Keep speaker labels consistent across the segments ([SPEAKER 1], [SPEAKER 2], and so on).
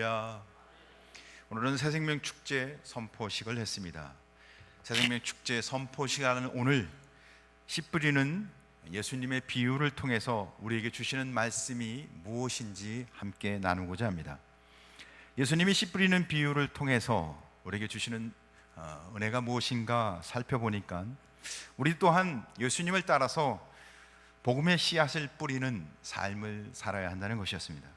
[SPEAKER 1] 할렐루야. 오늘은 새생명 축제 선포식을 했습니다. 새생명 축제 선포식하는 오늘 씨 뿌리는 예수님의 비유를 통해서 우리에게 주시는 말씀이 무엇인지 함께 나누고자 합니다. 예수님이 씨 뿌리는 비유를 통해서 우리에게 주시는 은혜가 무엇인가 살펴보니까 우리 또한 예수님을 따라서 복음의 씨앗을 뿌리는 삶을 살아야 한다는 것이었습니다.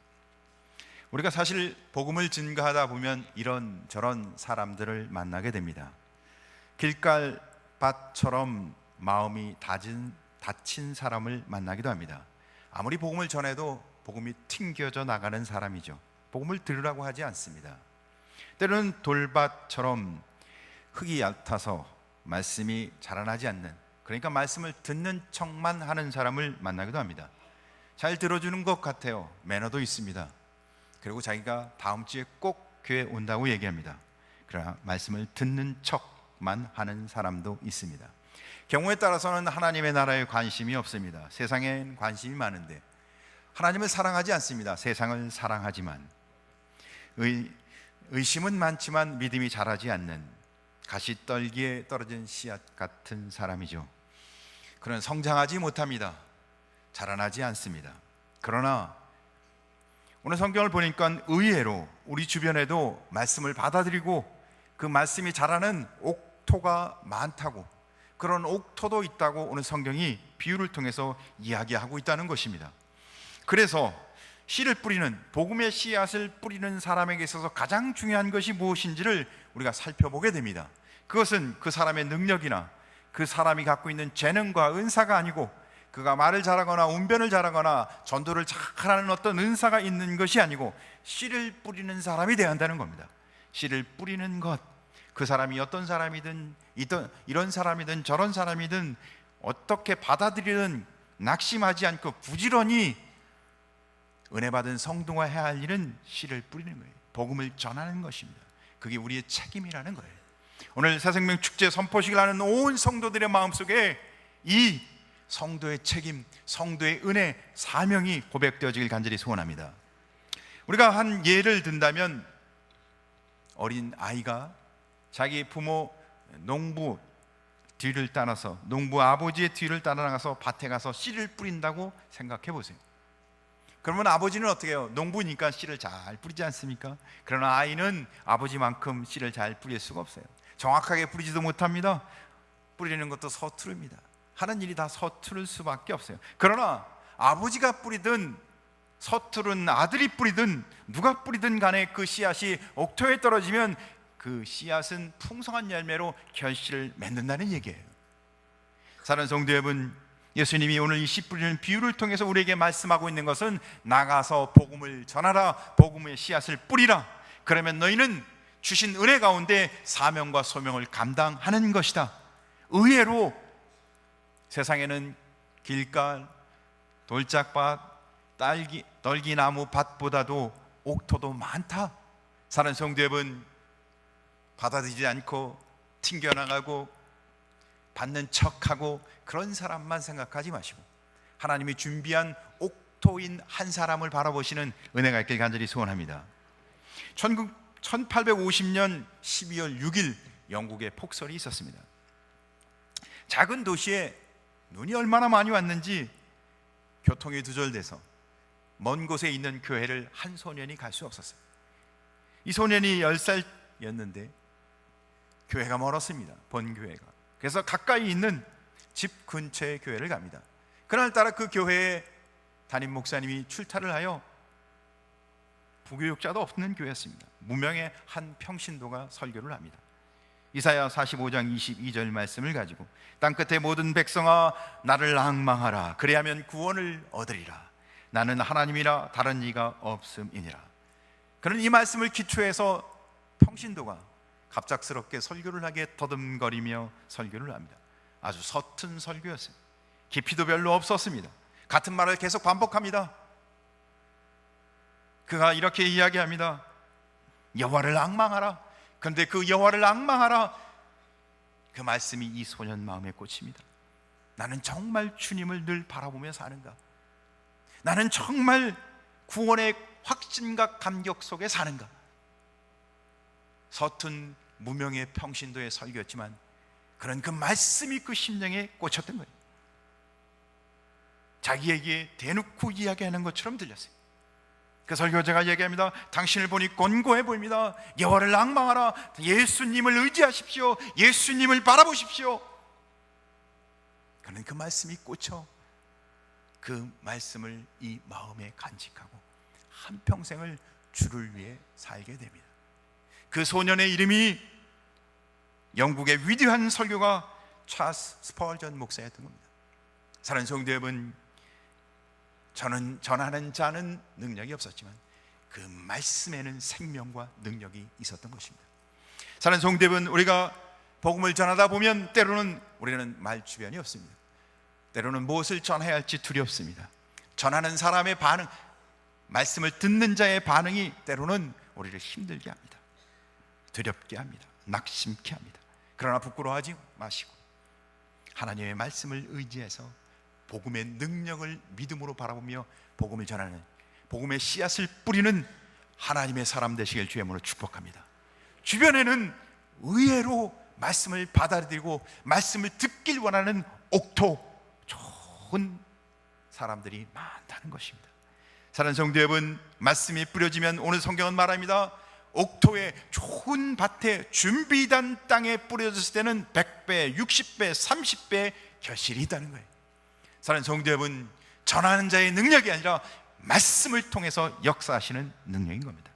[SPEAKER 1] 우리가 사실 복음을 증거하다 보면 이런저런 사람들을 만나게 됩니다. 길가밭처럼 마음이 다친 사람을 만나기도 합니다. 아무리 복음을 전해도 복음이 튕겨져 나가는 사람이죠. 복음을 들으라고 하지 않습니다. 때로는 돌밭처럼 흙이 얕아서 말씀이 자라나지 않는, 그러니까 말씀을 듣는 척만 하는 사람을 만나기도 합니다. 잘 들어주는 것 같아요. 매너도 있습니다. 그리고 자기가 다음 주에 꼭 교회 온다고 얘기합니다. 그러나 말씀을 듣는 척만 하는 사람도 있습니다. 경우에 따라서는 하나님의 나라에 관심이 없습니다. 세상엔 관심이 많은데 하나님을 사랑하지 않습니다. 세상을 사랑하지만 의심은 많지만 믿음이 자라지 않는 가시떨기에 떨어진 씨앗 같은 사람이죠. 그는 성장하지 못합니다. 자라나지 않습니다. 그러나 오늘 성경을 보니까 의외로 우리 주변에도 말씀을 받아들이고 그 말씀이 자라는 옥토가 많다고, 그런 옥토도 있다고 오늘 성경이 비유를 통해서 이야기하고 있다는 것입니다. 그래서 씨를 뿌리는, 복음의 씨앗을 뿌리는 사람에게 있어서 가장 중요한 것이 무엇인지를 우리가 살펴보게 됩니다. 그것은 그 사람의 능력이나 그 사람이 갖고 있는 재능과 은사가 아니고, 그가 말을 잘하거나 운변을 잘하거나 전도를 잘하는 어떤 은사가 있는 것이 아니고 씨를 뿌리는 사람이 되어야 한다는 겁니다. 씨를 뿌리는 것, 그 사람이 어떤 사람이든 이런 사람이든 저런 사람이든 어떻게 받아들이든 낙심하지 않고 부지런히 은혜 받은 성도가 해야 할 일은 씨를 뿌리는 거예요. 복음을 전하는 것입니다. 그게 우리의 책임이라는 거예요. 오늘 새생명 축제 선포식을 하는 온 성도들의 마음속에 이 성도의 책임, 성도의 은혜, 사명이 고백되어지길 간절히 소원합니다. 우리가 한 예를 든다면, 어린 아이가 자기 부모 농부 뒤를 따라서, 농부 아버지의 뒤를 따라 나가서 밭에 가서 씨를 뿌린다고 생각해 보세요. 그러면 아버지는 어떻게 해요? 농부니까 씨를 잘 뿌리지 않습니까? 그러나 아이는 아버지만큼 씨를 잘 뿌릴 수가 없어요. 정확하게 뿌리지도 못합니다. 뿌리는 것도 서투릅니다. 하는 일이 다 서투를 수밖에 없어요. 그러나 아버지가 뿌리든 서투른 아들이 뿌리든 누가 뿌리든 간에 그 씨앗이 옥토에 떨어지면 그 씨앗은 풍성한 열매로 결실을 맺는다는 얘기예요. 사랑하는 성도 여러분, 예수님이 오늘 이 씨 뿌리는 비유를 통해서 우리에게 말씀하고 있는 것은 나가서 복음을 전하라, 복음의 씨앗을 뿌리라. 그러면 너희는 주신 은혜 가운데 사명과 소명을 감당하는 것이다. 의외로 세상에는 길가, 돌짝밭, 떨기나무 밭보다도 옥토도 많다. 사랑하는 성도 여러분, 받아들이지 않고 튕겨나가고 받는 척하고 그런 사람만 생각하지 마시고 하나님이 준비한 옥토인 한 사람을 바라보시는 은혜가 있길 간절히 소원합니다. 1850년 12월 6일 영국에 폭설이 있었습니다. 작은 도시에 눈이 얼마나 많이 왔는지 교통이 두절돼서 먼 곳에 있는 교회를 한 소년이 갈 수 없었어요. 이 소년이 10살이었는데 교회가 멀었습니다. 본교회가. 그래서 가까이 있는 집 근처의 교회를 갑니다. 그날따라 그 교회에 담임 목사님이 출타를 하여 부교육자도 없는 교회였습니다. 무명의 한 평신도가 설교를 합니다. 이사야 45장 22절 말씀을 가지고 땅끝의 모든 백성아 나를 앙망하라. 그리하면 구원을 얻으리라. 나는 하나님이라 다른 이가 없음이니라. 그런 이 말씀을 기초해서 평신도가 갑작스럽게 설교를 하게 더듬거리며 설교를 합니다. 아주 서툰 설교였어요. 깊이도 별로 없었습니다. 같은 말을 계속 반복합니다. 그가 이렇게 이야기합니다. 여호와를 앙망하라. 그런데 그 여호와를 앙망하라, 그 말씀이 이 소년 마음에 꽂힙니다. 나는 정말 주님을 늘 바라보며 사는가? 나는 정말 구원의 확신과 감격 속에 사는가? 서툰 무명의 평신도의 설교였지만 그런 그 말씀이 그 심령에 꽂혔던 거예요. 자기에게 대놓고 이야기하는 것처럼 들렸어요. 그 설교자가 얘기합니다. 당신을 보니 곤고해 보입니다. 여호와를 낭망하라. 예수님을 의지하십시오. 예수님을 바라보십시오. 그는 그 말씀이 꽂혀 그 말씀을 이 마음에 간직하고 한평생을 주를 위해 살게 됩니다. 그 소년의 이름이 영국의 위대한 설교가 찰스 스펄전 목사였던 겁니다. 사랑하는 성도 여러분, 저는 전하는 자는 능력이 없었지만 그 말씀에는 생명과 능력이 있었던 것입니다. 사랑하는 성도 여러분, 우리가 복음을 전하다 보면 때로는 우리는 말 주변이 없습니다. 때로는 무엇을 전해야 할지 두렵습니다. 전하는 사람의 반응, 말씀을 듣는 자의 반응이 때로는 우리를 힘들게 합니다. 두렵게 합니다. 낙심케 합니다. 그러나 부끄러워하지 마시고 하나님의 말씀을 의지해서 복음의 능력을 믿음으로 바라보며 복음을 전하는, 복음의 씨앗을 뿌리는 하나님의 사람 되시길 주의 이름으로 축복합니다. 주변에는 의외로 말씀을 받아들이고 말씀을 듣길 원하는 옥토 좋은 사람들이 많다는 것입니다. 사랑하는 성도 여러분, 말씀이 뿌려지면 오늘 성경은 말합니다. 옥토의 좋은 밭에 준비된 땅에 뿌려졌을 때는 100배, 60배, 30배 결실이 있다는 거예요. 사랑하는 성도 여러분, 전하는 자의 능력이 아니라 말씀을 통해서 역사하시는 능력인 겁니다.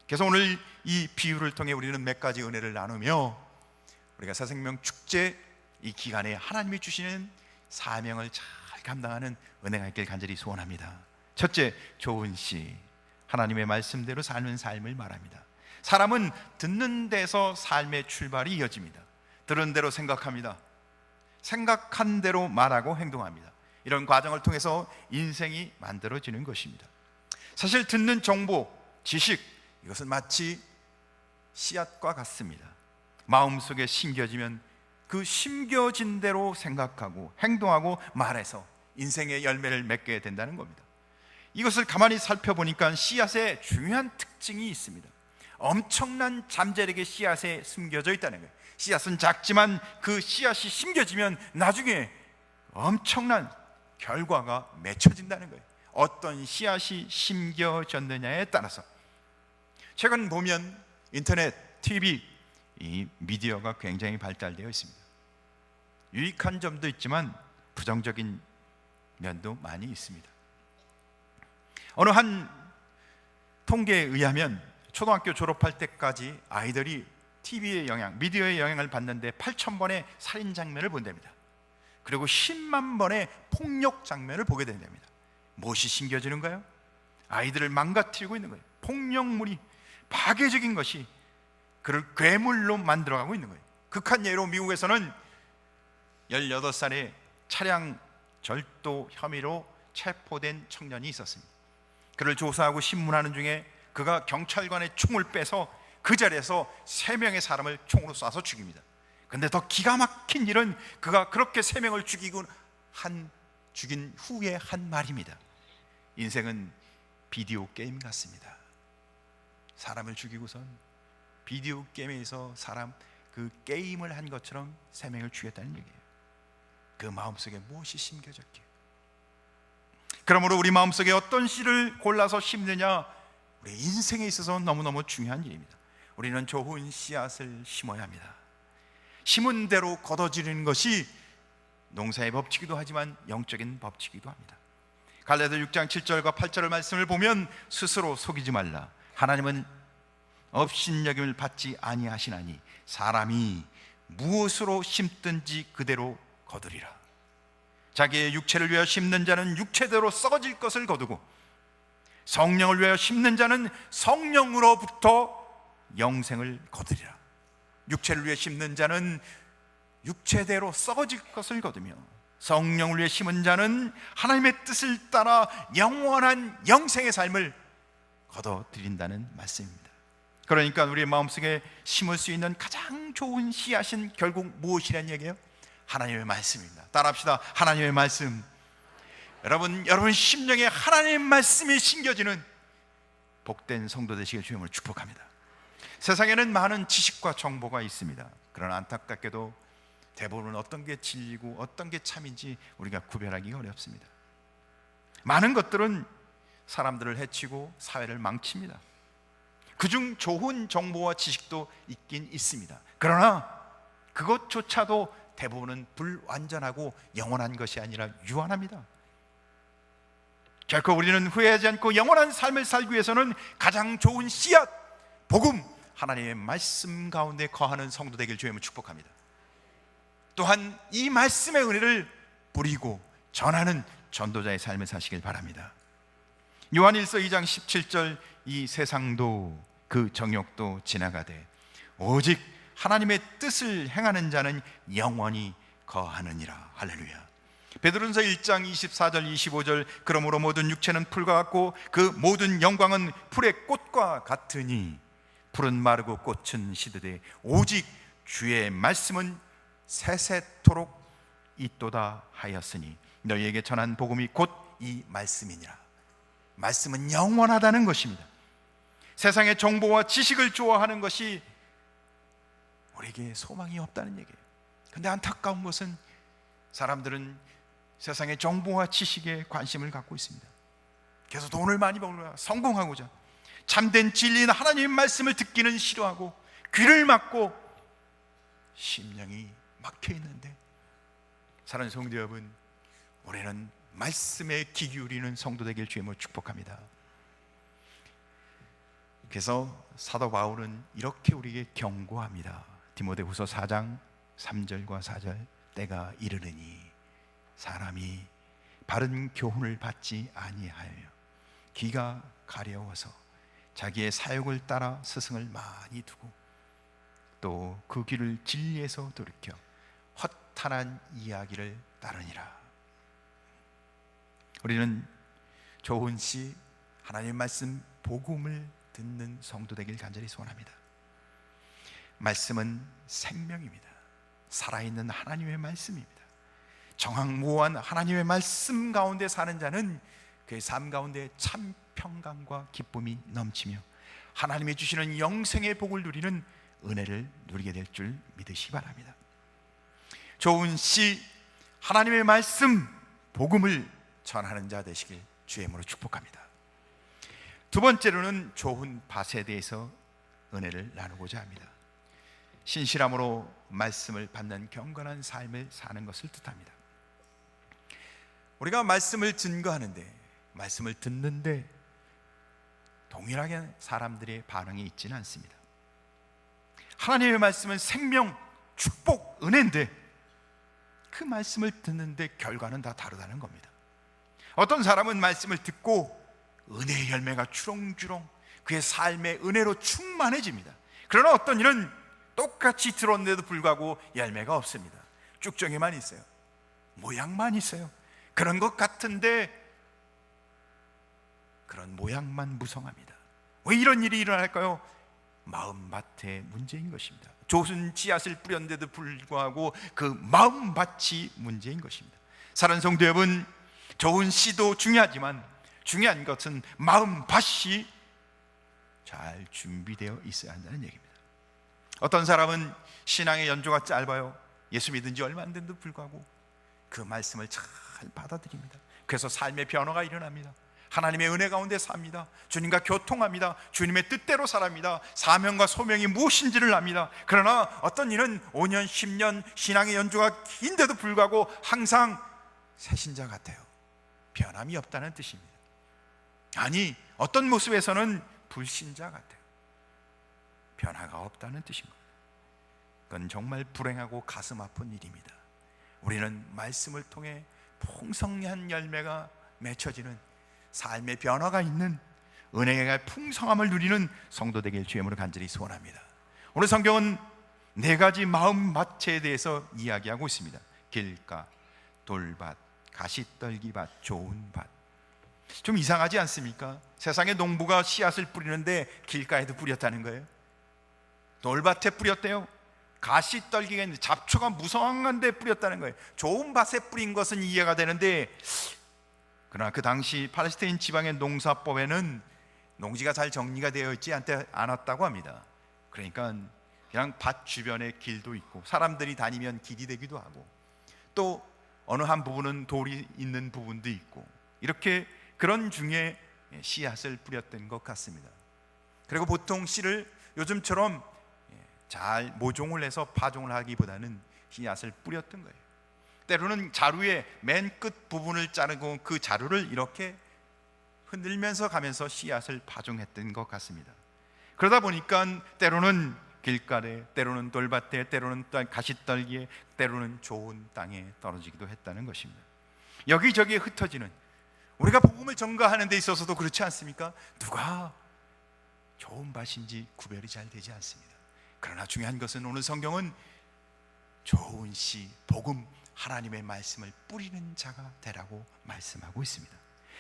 [SPEAKER 1] 그래서 오늘 이 비유를 통해 우리는 몇 가지 은혜를 나누며 우리가 새생명 축제 이 기간에 하나님이 주시는 사명을 잘 감당하는 은혜가 있길 간절히 소원합니다. 첫째, 좋은 시, 하나님의 말씀대로 사는 삶을 말합니다. 사람은 듣는 데서 삶의 출발이 이어집니다. 들은 대로 생각합니다. 생각한 대로 말하고 행동합니다. 이런 과정을 통해서 인생이 만들어지는 것입니다. 사실 듣는 정보, 지식, 이것은 마치 씨앗과 같습니다. 마음속에 심겨지면 그 심겨진 대로 생각하고 행동하고 말해서 인생의 열매를 맺게 된다는 겁니다. 이것을 가만히 살펴보니까 씨앗에 중요한 특징이 있습니다. 엄청난 잠재력의 씨앗에 숨겨져 있다는 거예요. 씨앗은 작지만 그 씨앗이 심겨지면 나중에 엄청난 결과가 맺혀진다는 거예요. 어떤 씨앗이 심겨졌느냐에 따라서. 최근 보면 인터넷, TV, 이 미디어가 굉장히 발달되어 있습니다. 유익한 점도 있지만 부정적인 면도 많이 있습니다. 어느 한 통계에 의하면 초등학교 졸업할 때까지 아이들이 TV의 영향, 미디어의 영향을 받는데 8,000번의 살인 장면을 본답니다. 그리고 10만 번의 폭력 장면을 보게 된답니다. 무엇이 심겨지는가요? 아이들을 망가뜨리고 있는 거예요. 폭력물이, 파괴적인 것이 그를 괴물로 만들어가고 있는 거예요. 극한 예로 미국에서는 18살의 차량 절도 혐의로 체포된 청년이 있었습니다. 그를 조사하고 신문하는 중에 그가 경찰관의 총을 빼서 그 자리에서 3명의 사람을 총으로 쏴서 죽입니다. 그런데 더 기가 막힌 일은 그가 그렇게 3명을 죽인 후에 한 말입니다. 인생은 비디오 게임 같습니다. 사람을 죽이고선 비디오 게임에서 사람 그 게임을 한 것처럼 3명을 죽였다는 얘기예요. 그 마음속에 무엇이 심겨졌기에. 그러므로 우리 마음속에 어떤 씨를 골라서 심느냐, 우리 인생에 있어서 너무너무 중요한 일입니다. 우리는 좋은 씨앗을 심어야 합니다. 심은 대로 거둬지는 것이 농사의 법칙이기도 하지만 영적인 법칙이기도 합니다. 갈라디아 6장 7절과 8절의 말씀을 보면 스스로 속이지 말라. 하나님은 업신여김을 받지 아니하시나니 사람이 무엇으로 심든지 그대로 거두리라. 자기의 육체를 위하여 심는 자는 육체대로 썩어질 것을 거두고 성령을 위하여 심는 자는 성령으로부터 영생을 거두리라. 육체를 위해 심는 자는 육체대로 썩어질 것을 거두며 성령을 위해 심은 자는 하나님의 뜻을 따라 영원한 영생의 삶을 거둬들인다는 말씀입니다. 그러니까 우리의 마음속에 심을 수 있는 가장 좋은 씨앗은 결국 무엇이라는 얘기예요? 하나님의 말씀입니다. 따라합시다. 하나님의 말씀. 여러분 심령에 하나님의 말씀이 심겨지는 복된 성도 되시길 주님으로 축복합니다. 세상에는 많은 지식과 정보가 있습니다. 그러나 안타깝게도 대부분은 어떤 게 진리고 어떤 게 참인지 우리가 구별하기가 어렵습니다. 많은 것들은 사람들을 해치고 사회를 망칩니다. 그중 좋은 정보와 지식도 있긴 있습니다. 그러나 그것조차도 대부분은 불완전하고 영원한 것이 아니라 유한합니다. 결코 우리는 후회하지 않고 영원한 삶을 살기 위해서는 가장 좋은 씨앗, 복음, 하나님의 말씀 가운데 거하는 성도 되길 주님을 축복합니다. 또한 이 말씀의 은혜를 뿌리고 전하는 전도자의 삶을 사시길 바랍니다. 요한일서 2장 17절, 이 세상도 그 정욕도 지나가되 오직 하나님의 뜻을 행하는 자는 영원히 거하느니라. 할렐루야. 베드로전서 1장 24절 25절, 그러므로 모든 육체는 풀과 같고 그 모든 영광은 풀의 꽃과 같으니 풀은 마르고 꽃은 시드되 오직 주의 말씀은 세세토록 있도다 하였으니 너희에게 전한 복음이 곧 이 말씀이니라. 말씀은 영원하다는 것입니다. 세상의 정보와 지식을 좋아하는 것이 우리에게 소망이 없다는 얘기예요. 그런데 안타까운 것은 사람들은 세상의 정보와 지식에 관심을 갖고 있습니다. 그래서 돈을 많이 벌고자, 성공하고자, 참된 진리인 하나님의 말씀을 듣기는 싫어하고 귀를 막고 심령이 막혀 있는데, 사랑하는 성도 여러분, 우리는 말씀에 귀 기울이는 성도 되길 주님으로 축복합니다. 그래서 사도 바울은 이렇게 우리에게 경고합니다. 디모데후서 4장 3절과 4절, 때가 이르느니 사람이 바른 교훈을 받지 아니하여 귀가 가려워서 자기의 사욕을 따라 스승을 많이 두고 또 그 귀를 진리에서 돌이켜 허탄한 이야기를 따르니라. 우리는 좋은 씨, 하나님의 말씀 복음을 듣는 성도 되길 간절히 소원합니다. 말씀은 생명입니다. 살아있는 하나님의 말씀입니다. 정확무한 하나님의 말씀 가운데 사는 자는 그의 삶 가운데 참 평강과 기쁨이 넘치며 하나님이 주시는 영생의 복을 누리는 은혜를 누리게 될 줄 믿으시기 바랍니다. 좋은 씨, 하나님의 말씀 복음을 전하는 자 되시길 주의 이름으로 축복합니다. 두 번째로는 좋은 밭에 대해서 은혜를 나누고자 합니다. 신실함으로 말씀을 받는 경건한 삶을 사는 것을 뜻합니다. 우리가 말씀을 증거하는데, 말씀을 듣는데 동일하게 사람들의 반응이 있지는 않습니다. 하나님의 말씀은 생명, 축복, 은혜인데 그 말씀을 듣는데 결과는 다 다르다는 겁니다. 어떤 사람은 말씀을 듣고 은혜의 열매가 주렁주렁 그의 삶의 은혜로 충만해집니다. 그러나 어떤 이는 똑같이 들었는데도 불구하고 열매가 없습니다. 쭉정이만 있어요. 모양만 있어요. 그런 것 같은데 그런 모양만 무성합니다. 왜 이런 일이 일어날까요? 마음밭의 문제인 것입니다. 좋은 씨앗을 뿌렸는데도 불구하고 그 마음밭이 문제인 것입니다. 사랑하는 성도 여러분, 좋은 씨도 중요하지만 중요한 것은 마음밭이 잘 준비되어 있어야 한다는 얘기입니다. 어떤 사람은 신앙의 연조가 짧아요. 예수 믿은 지 얼마 안 된데도 불구하고 그 말씀을 잘 받아들입니다. 그래서 삶의 변화가 일어납니다. 하나님의 은혜 가운데 삽니다. 주님과 교통합니다. 주님의 뜻대로 살아갑니다. 사명과 소명이 무엇인지를 압니다. 그러나 어떤 이는 5년, 10년 신앙의 연조가 긴데도 불구하고 항상 새신자 같아요. 변함이 없다는 뜻입니다. 아니, 어떤 모습에서는 불신자 같아요. 변화가 없다는 뜻입니다. 그건 정말 불행하고 가슴 아픈 일입니다. 우리는 말씀을 통해 풍성한 열매가 맺혀지는 삶의 변화가 있는 은혜의 풍성함을 누리는 성도 되길 주님으로 간절히 소원합니다. 오늘 성경은 네 가지 마음밭에 대해서 이야기하고 있습니다. 길가, 돌밭, 가시떨기밭, 좋은 밭. 좀 이상하지 않습니까? 세상의 농부가 씨앗을 뿌리는데 길가에도 뿌렸다는 거예요. 돌밭에 뿌렸대요. 가시떨기가 있는데 잡초가 무성한 데 뿌렸다는 거예요. 좋은 밭에 뿌린 것은 이해가 되는데, 그러나 그 당시 팔레스타인 지방의 농사법에는 농지가 잘 정리가 되어 있지 않았다고 합니다. 그러니까 그냥 밭 주변에 길도 있고 사람들이 다니면 길이 되기도 하고 또 어느 한 부분은 돌이 있는 부분도 있고 이렇게 그런 중에 씨앗을 뿌렸던 것 같습니다. 그리고 보통 씨를 요즘처럼 잘 모종을 해서 파종을 하기보다는 씨앗을 뿌렸던 거예요. 때로는 자루의 맨 끝 부분을 자르고 그 자루를 이렇게 흔들면서 가면서 씨앗을 파종했던 것 같습니다. 그러다 보니까 때로는 길가에, 때로는 돌밭에, 때로는 가시떨기에, 때로는 좋은 땅에 떨어지기도 했다는 것입니다. 여기저기에 흩어지는, 우리가 복음을 전가하는 데 있어서도 그렇지 않습니까? 누가 좋은 밭인지 구별이 잘 되지 않습니다. 그러나 중요한 것은 오늘 성경은 좋은 씨, 복음, 하나님의 말씀을 뿌리는 자가 되라고 말씀하고 있습니다.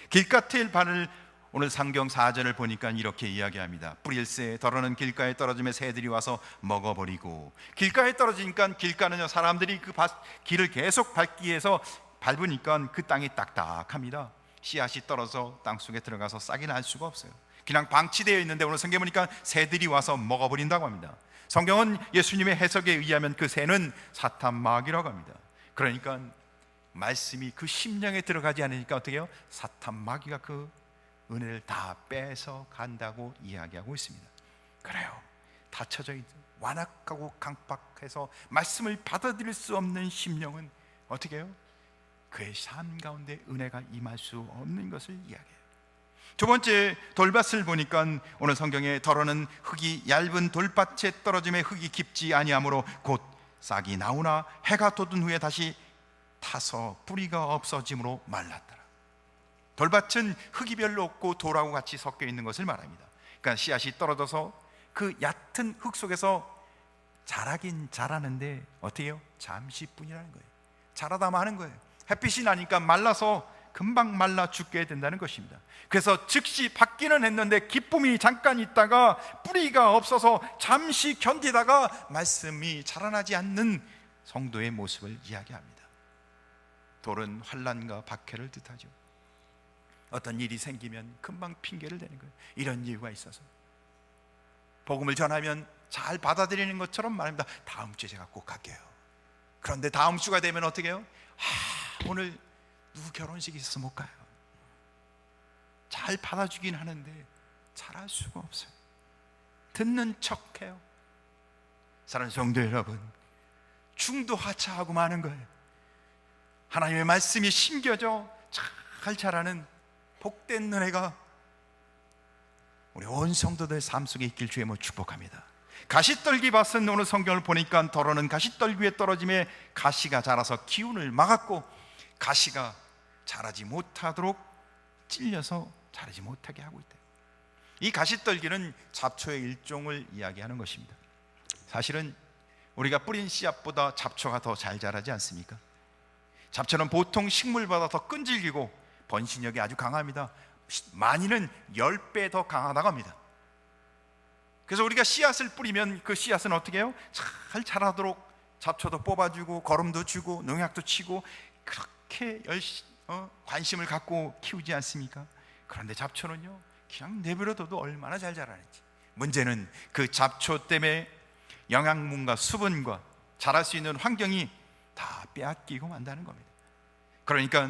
[SPEAKER 1] 길가에 발을, 오늘 성경 4절을 보니까 이렇게 이야기합니다. 뿌릴새 더러는 길가에 떨어지며 새들이 와서 먹어버리고. 길가에 떨어지니까, 길가는요, 사람들이 그 길을 계속 밟기 위해서 밟으니까 그 땅이 딱딱합니다. 씨앗이 떨어져 땅속에 들어가서 싹이 날 수가 없어요. 그냥 방치되어 있는데 오늘 성경 보니까 새들이 와서 먹어버린다고 합니다. 성경은 예수님의 해석에 의하면 그 새는 사탄 마귀라고 합니다. 그러니까 말씀이 그 심령에 들어가지 않으니까 어떻게 해요? 사탄 마귀가 그 은혜를 다 빼서 간다고 이야기하고 있습니다. 그래요, 닫혀져 있는 완악하고 강박해서 말씀을 받아들일 수 없는 심령은 어떻게 해요? 그의 삶 가운데 은혜가 임할 수 없는 것을 이야기해요. 두 번째, 돌밭을 보니까 오늘 성경에 더러는 흙이 얇은 돌밭에 떨어짐에 흙이 깊지 아니하므로 곧 싹이 나오나 해가 돋은 후에 다시 타서 뿌리가 없어짐으로 말랐더라. 돌밭은 흙이 별로 없고 돌하고 같이 섞여 있는 것을 말합니다. 그러니까 씨앗이 떨어져서 그 얕은 흙 속에서 자라긴 자라는데 어떻게 해요? 잠시뿐이라는 거예요. 자라다 마는 거예요. 햇빛이 나니까 말라서 금방 말라 죽게 된다는 것입니다. 그래서 즉시 받기는 했는데 기쁨이 잠깐 있다가 뿌리가 없어서 잠시 견디다가 말씀이 자라나지 않는 성도의 모습을 이야기합니다. 돌은 환난과 박해를 뜻하죠. 어떤 일이 생기면 금방 핑계를 대는 거예요. 이런 이유가 있어서. 복음을 전하면 잘 받아들이는 것처럼 말합니다. 다음 주에 제가 꼭 갈게요. 그런데 다음 주가 되면 어떻게 해요? 오늘 누구 결혼식이 있어서 못 가요. 잘 받아주긴 하는데 잘할 수가 없어요. 듣는 척해요. 사랑하는 성도 여러분, 중도하차하고 마는 거예요. 하나님의 말씀이 심겨져 잘 자라는 복된 은혜가 우리 온 성도들 삶 속에 있길 주의 이름으로 축복합니다. 가시떨기 밭은 오늘 성경을 보니까 더러는 가시떨기 위에 떨어짐에 가시가 자라서 기운을 막았고 가시가 자라지 못하도록 찔려서 자라지 못하게 하고 있다. 이 가시떨기는 잡초의 일종을 이야기하는 것입니다. 사실은 우리가 뿌린 씨앗보다 잡초가 더 잘 자라지 않습니까? 잡초는 보통 식물보다 더 끈질기고 번식력이 아주 강합니다. 많이는 10배 더 강하다고 합니다. 그래서 우리가 씨앗을 뿌리면 그 씨앗은 어떻게 해요? 잘 자라도록 잡초도 뽑아주고 거름도 주고 농약도 치고 그렇게 관심을 갖고 키우지 않습니까? 그런데 잡초는요, 그냥 내버려둬도 얼마나 잘 자라는지. 문제는 그 잡초 때문에 영양분과 수분과 자랄 수 있는 환경이 다 빼앗기고 만다는 겁니다. 그러니까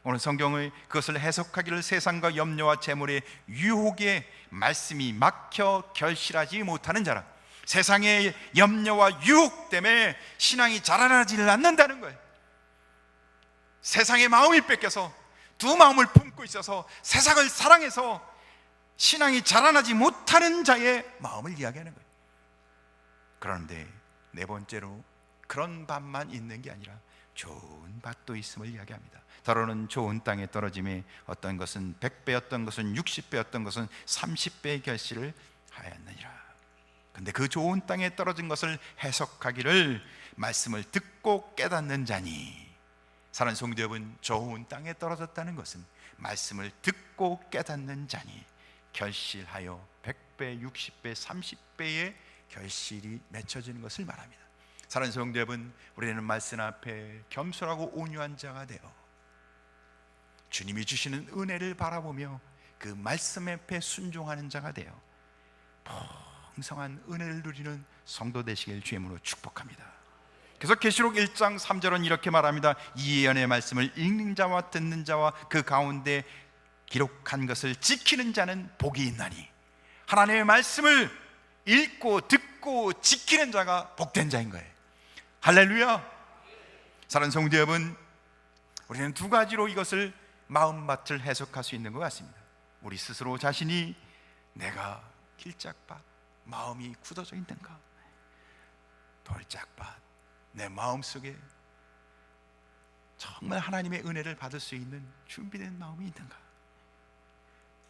[SPEAKER 1] 오늘 성경의 그것을 해석하기를 세상과 염려와 재물의 유혹에 말씀이 막혀 결실하지 못하는 자라. 세상의 염려와 유혹 때문에 신앙이 자라나지를 않는다는 거예요. 세상의 마음이 뺏겨서 두 마음을 품고 있어서 세상을 사랑해서 신앙이 자라나지 못하는 자의 마음을 이야기하는 거예요. 그런데 네 번째로 그런 밭만 있는 게 아니라 좋은 밭도 있음을 이야기합니다. 더러는 좋은 땅에 떨어짐에 어떤 것은 100배, 어떤 것은 60배, 어떤 것은 30배의 결실을 하였느니라. 근데 그 좋은 땅에 떨어진 것을 해석하기를 말씀을 듣고 깨닫는 자니. 사랑하는 성도 여러분, 좋은 땅에 떨어졌다는 것은 말씀을 듣고 깨닫는 자니 결실하여 100배, 60배, 30배의 결실이 맺혀지는 것을 말합니다. 사랑하는 성도 여러분, 우리는 말씀 앞에 겸손하고 온유한 자가 되어 주님이 주시는 은혜를 바라보며 그 말씀 앞에 순종하는 자가 되어 풍성한 은혜를 누리는 성도 되시길 주의 이름으로 축복합니다. 그래서 계시록 1장 3절은 이렇게 말합니다. 이 예언의 말씀을 읽는 자와 듣는 자와 그 가운데 기록한 것을 지키는 자는 복이 있나니, 하나님의 말씀을 읽고 듣고 지키는 자가 복된 자인 거예요. 할렐루야. 사랑하는 성도 여러분, 우리는 두 가지로 이것을 마음밭을 해석할 수 있는 것 같습니다. 우리 스스로 자신이 내가 길짝밭, 마음이 굳어져 있는가? 돌짝밭, 내 마음속에 정말 하나님의 은혜를 받을 수 있는 준비된 마음이 있는가?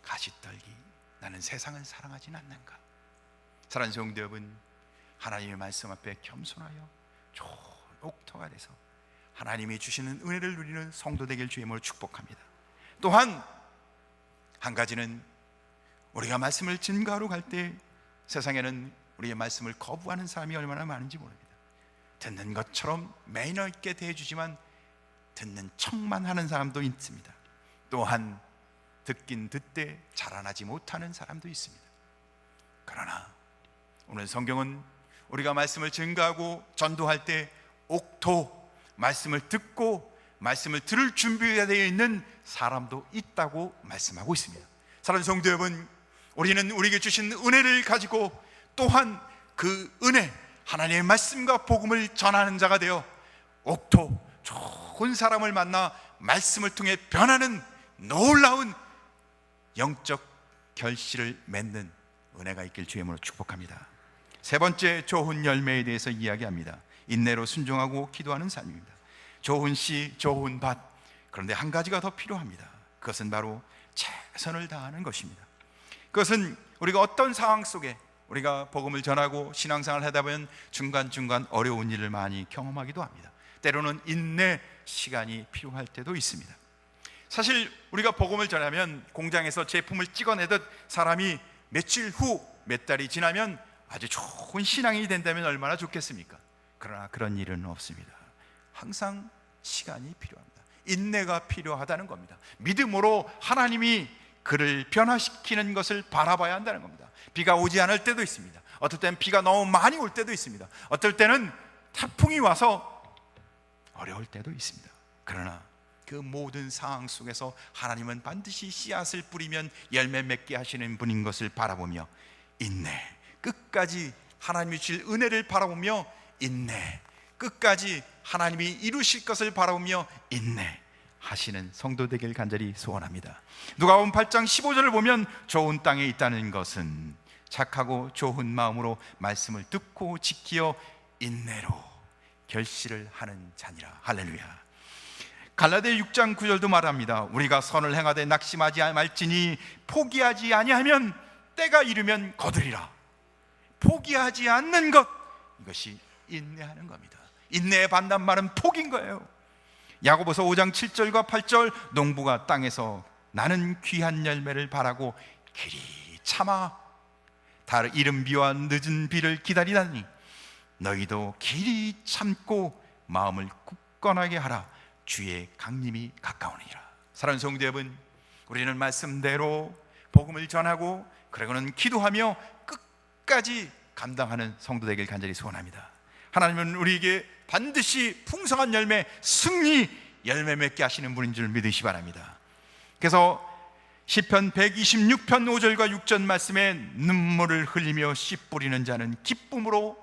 [SPEAKER 1] 가시떨기, 나는 세상을 사랑하진 않는가? 사랑하는 성도 여러분, 하나님의 말씀 앞에 겸손하여 좋은 옥토가 돼서 하나님이 주시는 은혜를 누리는 성도 되길 주의 이름으로 축복합니다. 또한 한 가지는, 우리가 말씀을 증거하러 갈 때 세상에는 우리의 말씀을 거부하는 사람이 얼마나 많은지 모릅니다. 듣는 것처럼 매너 있게 대해주지만 듣는 척만 하는 사람도 있습니다. 또한 듣긴 듣되 자라나지 못하는 사람도 있습니다. 그러나 오늘 성경은 우리가 말씀을 증거하고 전도할 때 옥토, 말씀을 듣고 말씀을 들을 준비가 되어 있는 사람도 있다고 말씀하고 있습니다. 사랑하는 성도 여러분, 우리는 우리에게 주신 은혜를 가지고 또한 그 은혜, 하나님의 말씀과 복음을 전하는 자가 되어 옥토, 좋은 사람을 만나 말씀을 통해 변하는 놀라운 영적 결실을 맺는 은혜가 있길 주의 이름으로 축복합니다. 세 번째, 좋은 열매에 대해서 이야기합니다. 인내로 순종하고 기도하는 삶입니다. 좋은 씨, 좋은 밭. 그런데 한 가지가 더 필요합니다. 그것은 바로 최선을 다하는 것입니다. 그것은 우리가 어떤 상황 속에 우리가 복음을 전하고 신앙생활을 하다 보면 중간중간 어려운 일을 많이 경험하기도 합니다. 때로는 인내 시간이 필요할 때도 있습니다. 사실 우리가 복음을 전하면 공장에서 제품을 찍어내듯 사람이 며칠 후, 몇 달이 지나면 아주 좋은 신앙이 된다면 얼마나 좋겠습니까? 그러나 그런 일은 없습니다. 항상 시간이 필요합니다. 인내가 필요하다는 겁니다. 믿음으로 하나님이 그를 변화시키는 것을 바라봐야 한다는 겁니다. 비가 오지 않을 때도 있습니다. 어떨 때는 비가 너무 많이 올 때도 있습니다. 어떨 때는 태풍이 와서 어려울 때도 있습니다. 그러나 그 모든 상황 속에서 하나님은 반드시 씨앗을 뿌리면 열매 맺게 하시는 분인 것을 바라보며 인내, 끝까지 하나님이 주실 은혜를 바라보며 인내, 끝까지 하나님이 이루실 것을 바라보며 인내 하시는 성도 되길 간절히 소원합니다. 누가복음 8장 15절을 보면 좋은 땅에 있다는 것은 착하고 좋은 마음으로 말씀을 듣고 지키어 인내로 결실을 하는 자니라. 할렐루야. 갈라디아 6장 9절도 말합니다. 우리가 선을 행하되 낙심하지 말지니 포기하지 아니하면 때가 이르면 거두리라. 포기하지 않는 것, 이것이 인내하는 겁니다. 인내의 반대말은 포기인 거예요. 야고보서 5장 7절과 8절, 농부가 땅에서 나는 귀한 열매를 바라고 길이 참아 이른 비와 늦은 비를 기다리다니 너희도 길이 참고 마음을 굳건하게 하라. 주의 강림이 가까우니라. 사랑하는 성도 여러분, 우리는 말씀대로 복음을 전하고 그러고는 기도하며 끝까지 감당하는 성도 되길 간절히 소원합니다. 하나님은 우리에게 반드시 풍성한 열매, 승리 열매 맺게 하시는 분인 줄 믿으시 바랍니다. 그래서 시편 126편 5절과 6절 말씀에 눈물을 흘리며 씨 뿌리는 자는 기쁨으로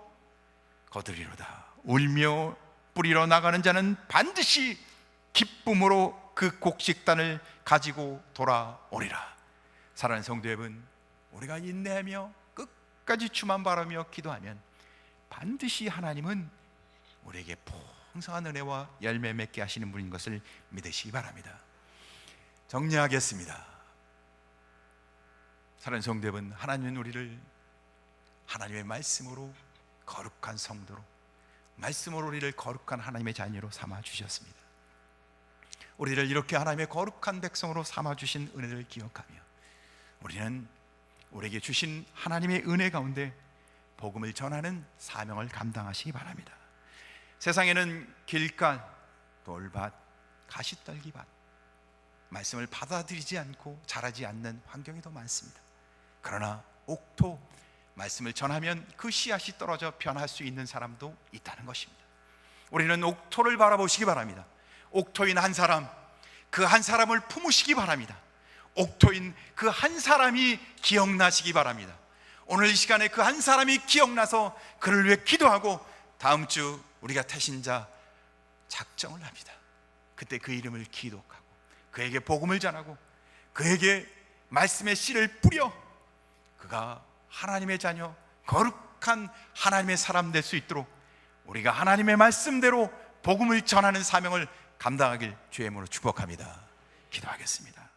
[SPEAKER 1] 거두리로다. 울며 뿌리러 나가는 자는 반드시 기쁨으로 그 곡식단을 가지고 돌아오리라. 사랑하는 성도 여러분, 우리가 인내하며 끝까지 주만 바라며 기도하면 반드시 하나님은 우리에게 풍성한 은혜와 열매 맺게 하시는 분인 것을 믿으시기 바랍니다. 정리하겠습니다. 사랑하는 성도 여러분, 하나님은 우리를 하나님의 말씀으로 거룩한 성도로, 말씀으로 우리를 거룩한 하나님의 자녀로 삼아 주셨습니다. 우리를 이렇게 하나님의 거룩한 백성으로 삼아 주신 은혜를 기억하며 우리는 우리에게 주신 하나님의 은혜 가운데 복음을 전하는 사명을 감당하시기 바랍니다. 세상에는 길간, 돌밭, 가시떨기밭, 말씀을 받아들이지 않고 자라지 않는 환경이 더 많습니다. 그러나 옥토, 말씀을 전하면 그 씨앗이 떨어져 변할 수 있는 사람도 있다는 것입니다. 우리는 옥토를 바라보시기 바랍니다. 옥토인 한 사람, 그 한 사람을 품으시기 바랍니다. 옥토인 그 한 사람이 기억나시기 바랍니다. 오늘 이 시간에 그 한 사람이 기억나서 그를 위해 기도하고 다음 주 우리가 태신자 작정을 합니다. 그때 그 이름을 기독하고 그에게 복음을 전하고 그에게 말씀의 씨를 뿌려 그가 하나님의 자녀, 거룩한 하나님의 사람 될 수 있도록 우리가 하나님의 말씀대로 복음을 전하는 사명을 감당하길 주의 이름으로 축복합니다. 기도하겠습니다.